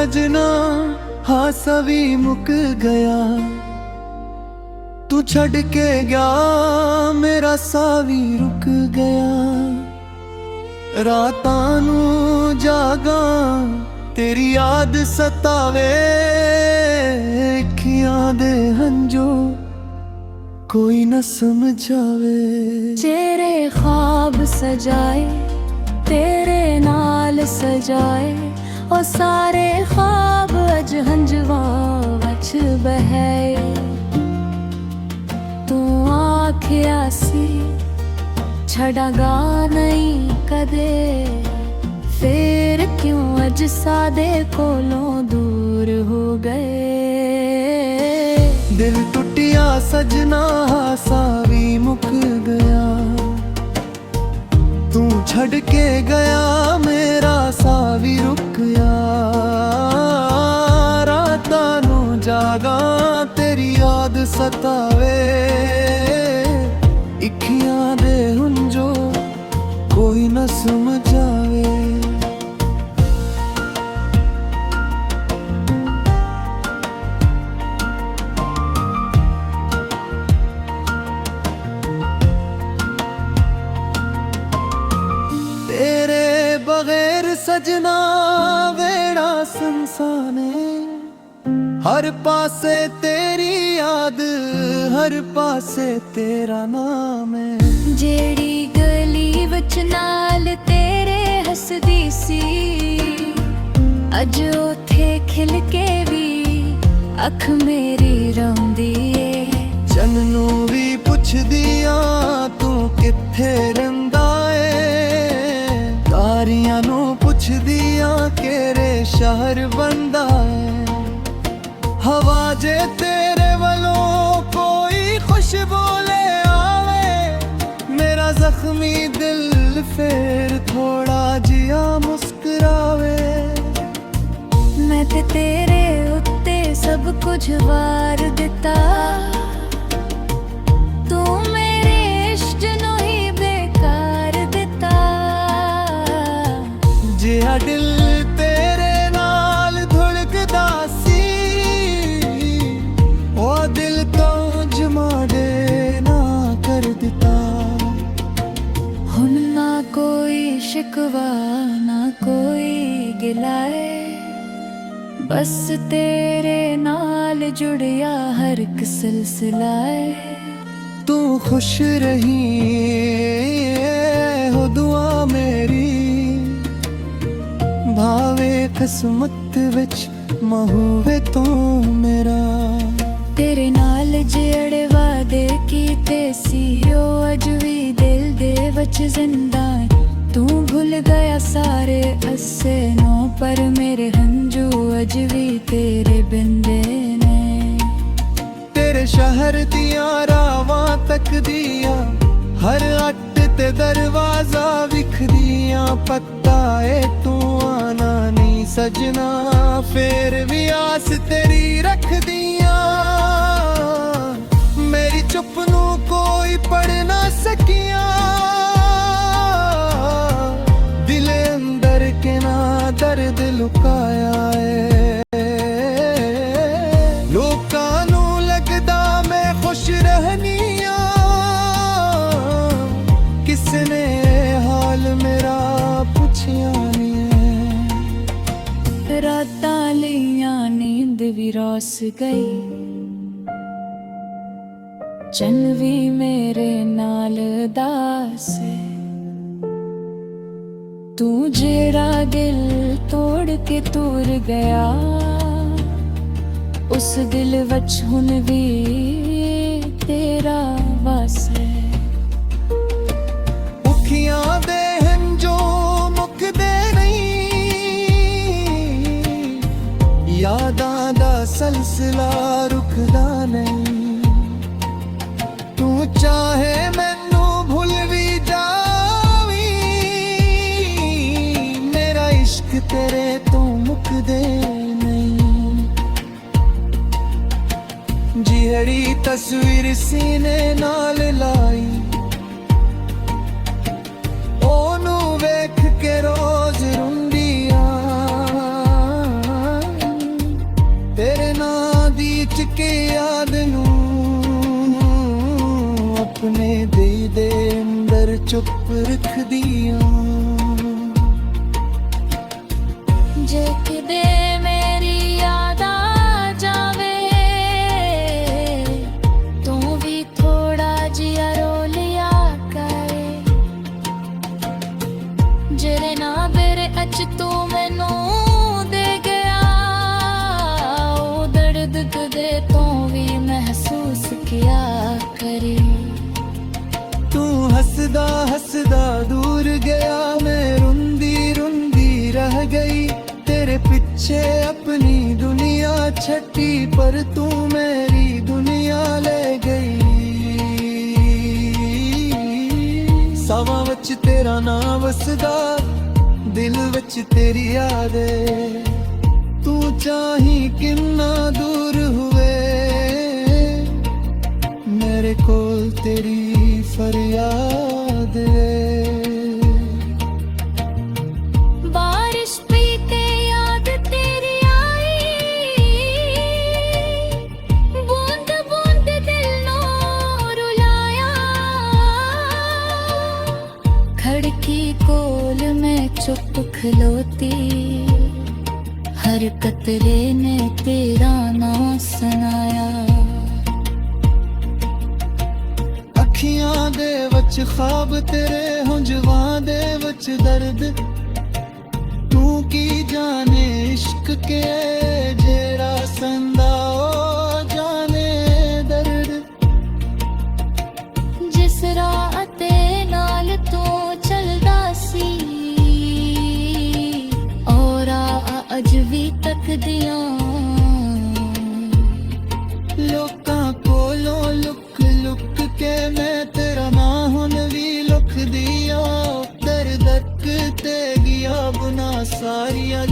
सजना हासा भी मुक गया, तू छड़ के गया मेरा साह भी रुक गया। रातां नू जागा तेरी याद सतावे, अखियां दे हंजो कोई न समझावे। तेरे ख्वाब सजाए तेरे नाल सजाए, ओ सारे ख्वाब अज हंजवा वच बहाए। तू आखिया सी छड़ागा नहीं कदे, फिर क्यों अज सादे कोलों दूर हो गए। दिल टुटिया सजना हासा भी मुक गया, तू छड़ के गया मेरा साह भी रुक गया। रातां नू जागा तेरी याद सतावे, अखियां दे हुंजो कोई न समझावे। तेरे बगैर सजना वेड़ा संसाने, हर पासे तेरी याद हर पासे तेरा नाम है। जेड़ी गली वच नाल तेरे हसदी सी, अज ओथे खिल के भी अख मेरी रोंदी है। चन्नू भी पुछदिया तू किथे रहिंदा है, तारियां नू पुछदिया केरे शहर बनदा है। हवा जे तेरे वलों कोई खुशबू ले आवे, मेरा जख्मी दिल फिर थोड़ा जिया मुस्कुरावे। मैं ते तेरे उत्ते सब कुछ वार दिता, तू मेरे इश्क नू ही बेकार दिता। जिहा दिल तेरे नाल धुड़कदा सी, ओ दिल तो जमा दे ना कर दिता। हुन ना कोई शिकवा ना कोई गिलाए, बस तेरे नाल जुड़िया हर एक सिलसिला है। तू खुश रही हो दुआ मेरी, भावे किस्मत विच महूवे तू मेरा। तेरे नाल जेड़े वादे कीते सी, ओ अज भी दिल दे वच जिंदा है। तू भूल गया सारे अस्से नो, पर मेरे हंजू अज भी तेरे बिंदे ने। तेरे शहर दिया रावां तक दिया, हर अट्ट ते दरवाजा विखदिया। पता है तू आना नहीं सजना, फिर भी आस तेरी रख दिया। मेरी चुप नू कोई पढ़ ना सकिया, दिले अंदर के ना दर्द लुकाया है। लोकां नू लगदा मैं खुश रहनिया, किसने हाल मेरा पुछिया नहीं है। रातां लियां नींद भी रोस गई, चन्न भी मेरे नाल दास है। तू जेड़ा दिल तोड़ के दूर गया, उस दिल वच हुन भी तेरा वास है। उखियां दे हंजो मुकदे नहीं, यादां दा सलसिला रुकदा नहीं। तू चाहे मैनू भूल भी जावी, मेरा इश्क तेरे तो मुकदे नहीं। जिहड़ी तस्वीर सीने नाल लाई, ओनू वेख के रोज रुंदिया। ਚੁੱਪ ਰੱਖਦੀਆਂ ਜੇ ਕਿਤੇ ਮੇਰੀ ਯਾਦ ਆ ਜਾਵੇ ਤੂੰ ਵੀ ਥੋੜਾ ਜਿਹਾ ਰੋ ਲਿਆ ਕਰ ਜਿਹੜੇ ਨਾ ਮੇਰੇ ਅੱਜ ਤੂੰ ਮੈਨੂੰ ਦੇ ਗਿਆ ਉਹ ਦਰਦ ਕਦੇ ਤੋਂ ਵੀ ਮਹਿਸੂਸ ਕਿਆ ਕਰੇ ਤੂੰ ਹੱਸਦਾ ਹੱਸਦਾ ਦੂਰ ਗਿਆ ਮੈਂ ਰੋਂਦੀ ਰੋਂਦੀ ਰਹਿ ਗਈ तेरे पीछे अपनी दुनिया छटी पर तू मेरी दुनिया ले गई सावां विच तेरा नाम वसदा दिल विच तेरी याद तू चाही किन्ना दूर हुए मेरे कोल तेरी फरियाद खड़की कोल मैं चुप खलोती हर कतरे ने तेरा नाम सुनाया अखियां दे विच ख्वाब तेरे हुंजवां दे विच दर्द तू की जाने इश्क के जेड़ा संदा ओ जाने दर्द जिस राह ते नाल तू चलदा सी और अज भी तकदियां लोकां कोलों लुक लुक के मैं तेरा नां हुण भी लुक दिया दर दक ते गया बुना सारिया